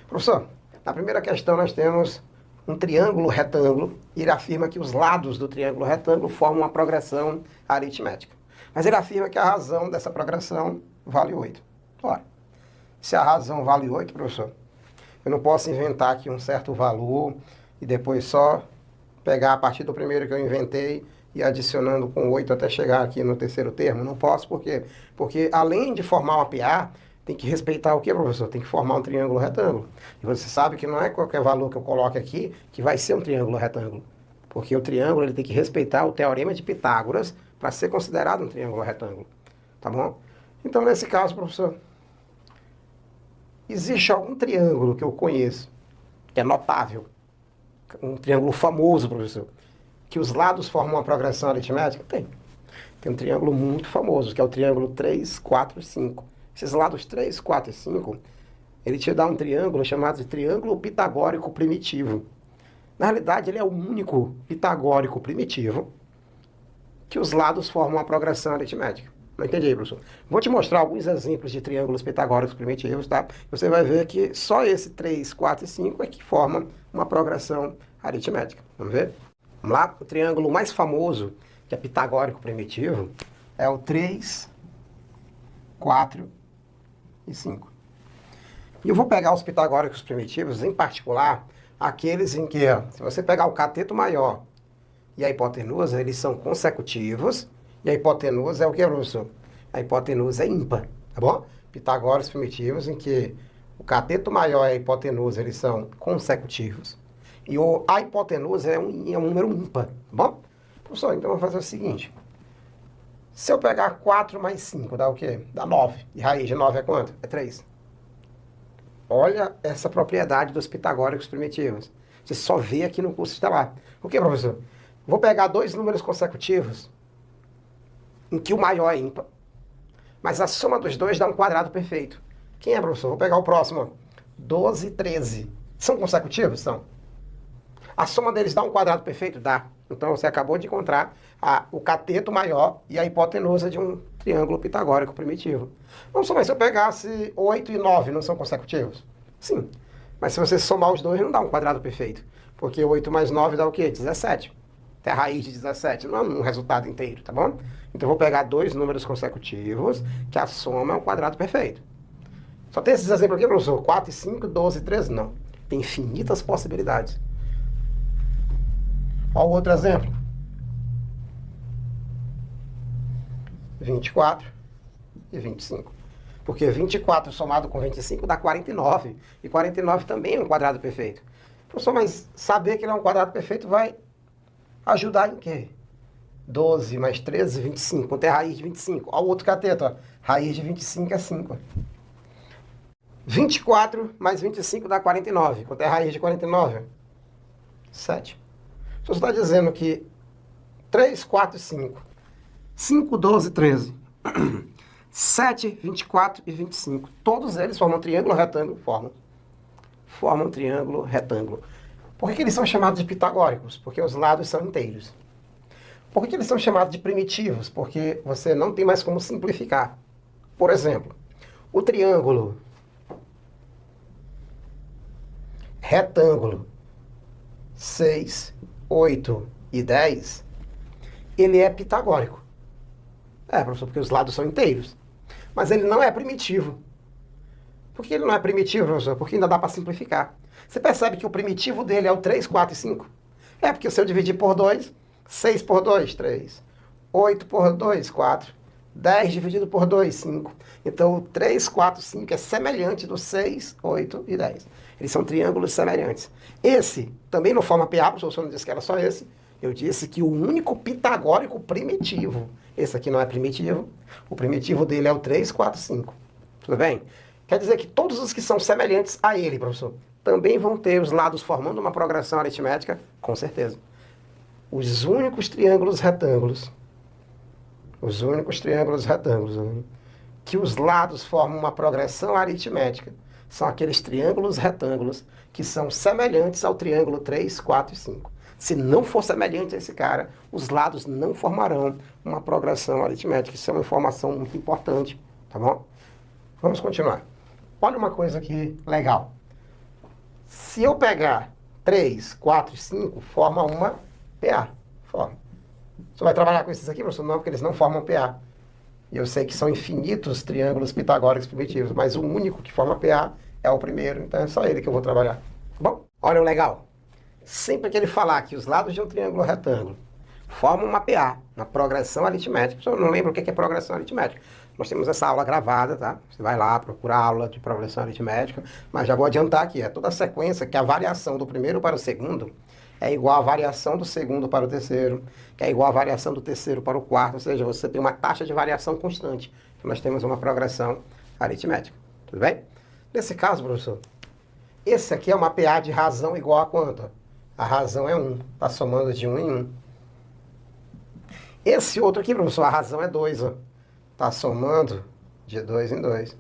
Professor, na primeira questão nós temos um triângulo retângulo e ele afirma que os lados do triângulo retângulo formam uma progressão aritmética. Mas ele afirma que a razão dessa progressão vale 8. Ora, se a razão vale 8, professor, eu não posso inventar aqui um certo valor e depois só pegar a partir do primeiro que eu inventei e adicionando com 8 até chegar aqui no terceiro termo. Não posso, por quê? Porque além de formar uma PA, tem que respeitar o que, professor? Tem que formar um triângulo retângulo. E você sabe que não é qualquer valor que eu coloque aqui que vai ser um triângulo retângulo. Porque o triângulo ele tem que respeitar o teorema de Pitágoras para ser considerado um triângulo retângulo. Tá bom? Então, nesse caso, professor, existe algum triângulo que eu conheço, que é notável, um triângulo famoso, professor, que os lados formam uma progressão aritmética? Tem. Tem um triângulo muito famoso, que é o triângulo 3, 4 e 5. Esses lados 3, 4 e 5, ele te dá um triângulo chamado de triângulo pitagórico primitivo. Na realidade, ele é o único pitagórico primitivo que os lados formam uma progressão aritmética. Não entendi, professor? Vou te mostrar alguns exemplos de triângulos pitagóricos primitivos, tá? Você vai ver que só esse 3, 4 e 5 é que formam uma progressão aritmética. Vamos ver? Vamos lá? O triângulo mais famoso, que é pitagórico primitivo, é o 3, 4 e 5. E eu vou pegar os pitagóricos primitivos, em particular, aqueles em que, se você pegar o cateto maior e a hipotenusa, eles são consecutivos, e a hipotenusa é o que, professor? A hipotenusa é ímpar, tá bom? Pitagóricos primitivos em que o cateto maior e a hipotenusa, eles são consecutivos. E a hipotenusa é um número ímpar, tá bom? Professor, então vamos fazer o seguinte. Se eu pegar 4 mais 5, dá o quê? Dá 9. E raiz de 9 é quanto? É 3. Olha essa propriedade dos pitagóricos primitivos. Você só vê aqui no curso estelar. O que, professor? Vou pegar dois números consecutivos em que o maior é ímpar, mas a soma dos dois dá um quadrado perfeito. Quem é, professor? Vou pegar o próximo. 12 e 13. São consecutivos? São. A soma deles dá um quadrado perfeito? Dá. Então você acabou de encontrar o cateto maior e a hipotenusa de um triângulo pitagórico primitivo. Vamos somar, se eu pegasse 8 e 9, não são consecutivos? Sim. Mas se você somar os dois, não dá um quadrado perfeito. Porque 8 mais 9 dá o quê? 17. Até a raiz de 17, não é um resultado inteiro, tá bom? Então eu vou pegar dois números consecutivos, que a soma é um quadrado perfeito. Só tem esses exemplos aqui, professor? 4 e 5, 12 e 13? Não. Tem infinitas possibilidades. Olha o outro exemplo. 24 e 25. Porque 24 somado com 25 dá 49. E 49 também é um quadrado perfeito. Professor, mas saber que ele é um quadrado perfeito vai ajudar em quê? 12 mais 13, 25. Quanto é a raiz de 25? Olha o outro cateto, ó. Raiz de 25 é 5. 24 mais 25 dá 49. Quanto é a raiz de 49? 7. Você está dizendo que 3, 4 e 5. 5, 12, 13. 7, 24 e 25. Todos eles formam um triângulo retângulo. Formam um triângulo retângulo. Por que eles são chamados de pitagóricos? Porque os lados são inteiros. Por que eles são chamados de primitivos? Porque você não tem mais como simplificar. Por exemplo, o triângulo retângulo 6, 8 e 10, ele é pitagórico. É, professor, porque os lados são inteiros. Mas ele não é primitivo. Por que ele não é primitivo, professor? Porque ainda dá para simplificar. Você percebe que o primitivo dele é o 3, 4 e 5? É, porque se eu dividir por 2, 6 por 2, 3. 8 por 2, 4. 10 dividido por 2, 5. Então, o 3, 4, 5 é semelhante do 6, 8 e 10. Eles são triângulos semelhantes. Esse também não forma PA, o senhor não disse que era só esse. Eu disse que o único pitagórico primitivo, esse aqui não é primitivo, o primitivo dele é o 3, 4, 5. Tudo bem? Quer dizer que todos os que são semelhantes a ele, professor, também vão ter os lados formando uma progressão aritmética? Com certeza. Os únicos triângulos retângulos, que os lados formam uma progressão aritmética, são aqueles triângulos retângulos que são semelhantes ao triângulo 3, 4 e 5. Se não for semelhante a esse cara, os lados não formarão uma progressão aritmética. Isso é uma informação muito importante, tá bom? Vamos continuar. Olha uma coisa aqui legal. Se eu pegar 3, 4 e 5, forma uma PA. Forma. Você vai trabalhar com esses aqui, professor? Não, porque eles não formam PA. E eu sei que são infinitos triângulos pitagóricos primitivos, mas o único que forma PA é o primeiro, então é só ele que eu vou trabalhar. Tá bom? Olha o legal. Sempre que ele falar que os lados de um triângulo retângulo formam uma PA, uma progressão aritmética, eu não lembro o que é progressão aritmética. Nós temos essa aula gravada, tá? Você vai lá, procura a aula de progressão aritmética, mas já vou adiantar aqui, é toda a sequência que a variação do primeiro para o segundo é igual à variação do segundo para o terceiro, que é igual à variação do terceiro para o quarto, ou seja, você tem uma taxa de variação constante. Então, nós temos uma progressão aritmética. Tudo bem? Nesse caso, professor, esse aqui é uma PA de razão igual a quanto? A razão é 1, está somando de 1 em 1. Esse outro aqui, professor, a razão é 2, ó. Está somando de 2 em 2. Você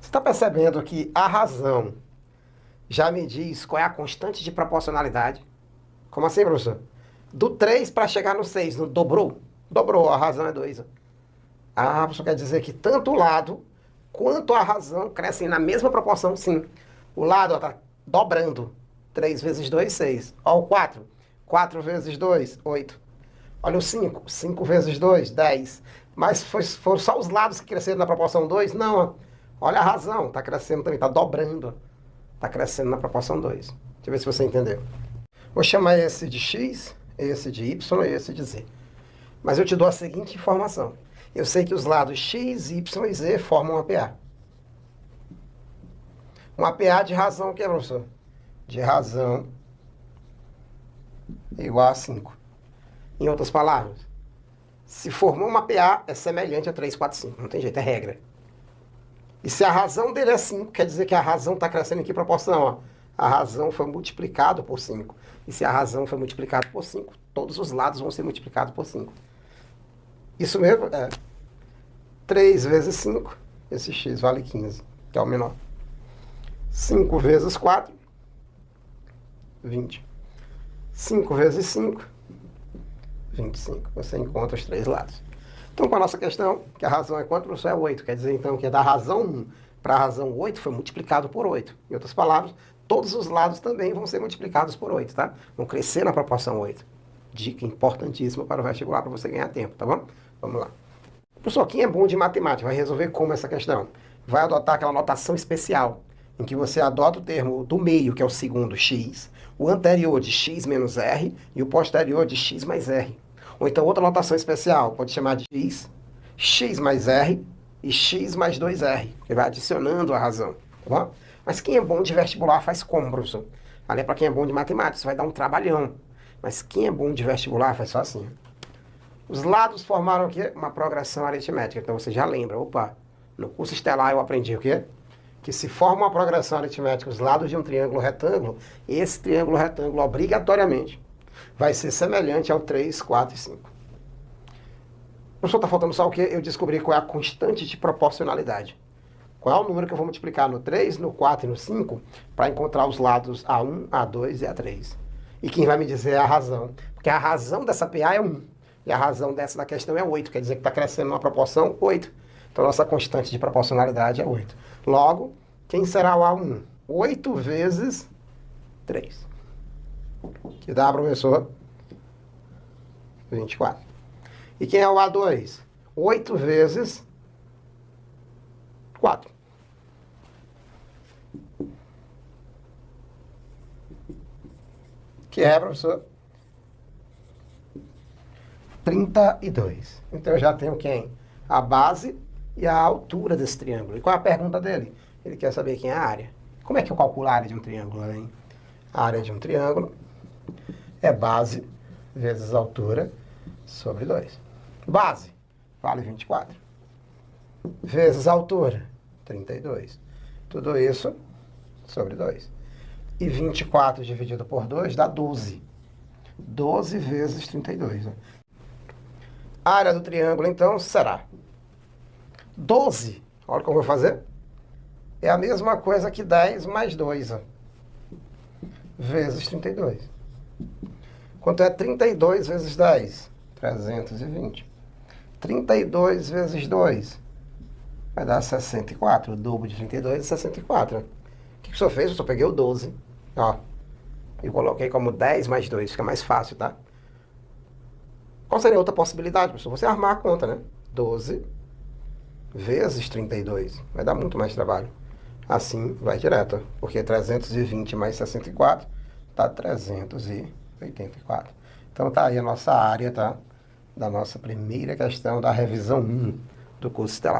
está percebendo que a razão já me diz qual é a constante de proporcionalidade? Como assim, professor? Do 3 para chegar no 6, não dobrou? Dobrou, a razão é 2. Ah, professor, quer dizer que tanto o lado quanto a razão crescem na mesma proporção, sim. O lado está dobrando. 3 vezes 2, 6. Olha o 4. 4 vezes 2, 8. Olha o 5. 5 vezes 2, 10. Mas foram só os lados que cresceram na proporção 2? Não. Olha a razão. Está crescendo também. Está dobrando. Está crescendo na proporção 2. Deixa eu ver se você entendeu. Vou chamar esse de x, esse de y e esse de z. Mas eu te dou a seguinte informação. Eu sei que os lados x, y e z formam uma PA. Uma PA de razão o que, professor? De razão igual a 5. Em outras palavras, se formou uma PA, é semelhante a 3, 4, 5. Não tem jeito, é regra. E se a razão dele é 5, quer dizer que a razão está crescendo em que proporção? Ó? A razão foi multiplicado por 5. E se a razão foi multiplicada por 5, todos os lados vão ser multiplicados por 5. Isso mesmo é 3 vezes 5, esse x vale 15, que é o menor. 5 vezes 4, 20. 5 vezes 5, 25. Você encontra os 3 lados. Então, para a nossa questão, que a razão é quanto, professor? É 8. Quer dizer, então, que da razão 1 para a razão 8 foi multiplicado por 8. Em outras palavras, todos os lados também vão ser multiplicados por 8, tá? Vão crescer na proporção 8. Dica importantíssima para o vestibular, para você ganhar tempo, tá bom? Vamos lá. Professor, quem é bom de matemática vai resolver como essa questão? Vai adotar aquela notação especial, em que você adota o termo do meio, que é o segundo x, o anterior de x menos r e o posterior de x mais r. Ou então outra notação especial, pode chamar de x mais r e x mais 2r. Ele vai adicionando a razão, tá bom? Mas quem é bom de vestibular faz como, professor? Ali é para quem é bom de matemática, isso vai dar um trabalhão. Mas quem é bom de vestibular faz só assim. Os lados formaram o quê? Uma progressão aritmética. Então você já lembra, opa, no curso estelar eu aprendi o quê? Que se forma uma progressão aritmética os lados de um triângulo retângulo, esse triângulo retângulo obrigatoriamente vai ser semelhante ao 3, 4 e 5. Professor, está faltando só o quê? Eu descobri qual é a constante de proporcionalidade. Qual é o número que eu vou multiplicar no 3, no 4 e no 5 para encontrar os lados A1, A2 e A3. E quem vai me dizer é a razão. Porque a razão dessa PA é 1. E a razão dessa da questão é 8. Quer dizer que está crescendo numa proporção 8. Então, nossa constante de proporcionalidade é 8. Logo, quem será o A1? 8 vezes 3. Que dá, professor? 24. E quem é o A2? 8 vezes 4. Que é, professor? 32. Então eu já tenho quem? A base e a altura desse triângulo. E qual é a pergunta dele? Ele quer saber quem é a área. Como é que eu calculo a área de um triângulo, hein? A área de um triângulo é base vezes altura sobre 2. Base vale 24. Vezes altura, 32. Tudo isso sobre 2. E 24 dividido por 2 dá 12. 12 vezes 32. A área do triângulo, então, será 12. Olha como eu vou fazer. É a mesma coisa que 10 mais 2. Vezes 32. Quanto é 32 vezes 10? 320. 32 vezes 2? vai dar 64. O dobro de 32 é 64. O que o senhor fez? Eu só peguei o 12. Ó. E coloquei como 10 mais 2. Fica mais fácil, tá? Qual seria outra possibilidade, professor? Você armar a conta, né? 12 vezes 32. Vai dar muito mais trabalho. Assim, vai direto. Porque 320 mais 64 dá 384. Então tá aí a nossa área, tá? Da nossa primeira questão da revisão 1 do curso Estelar.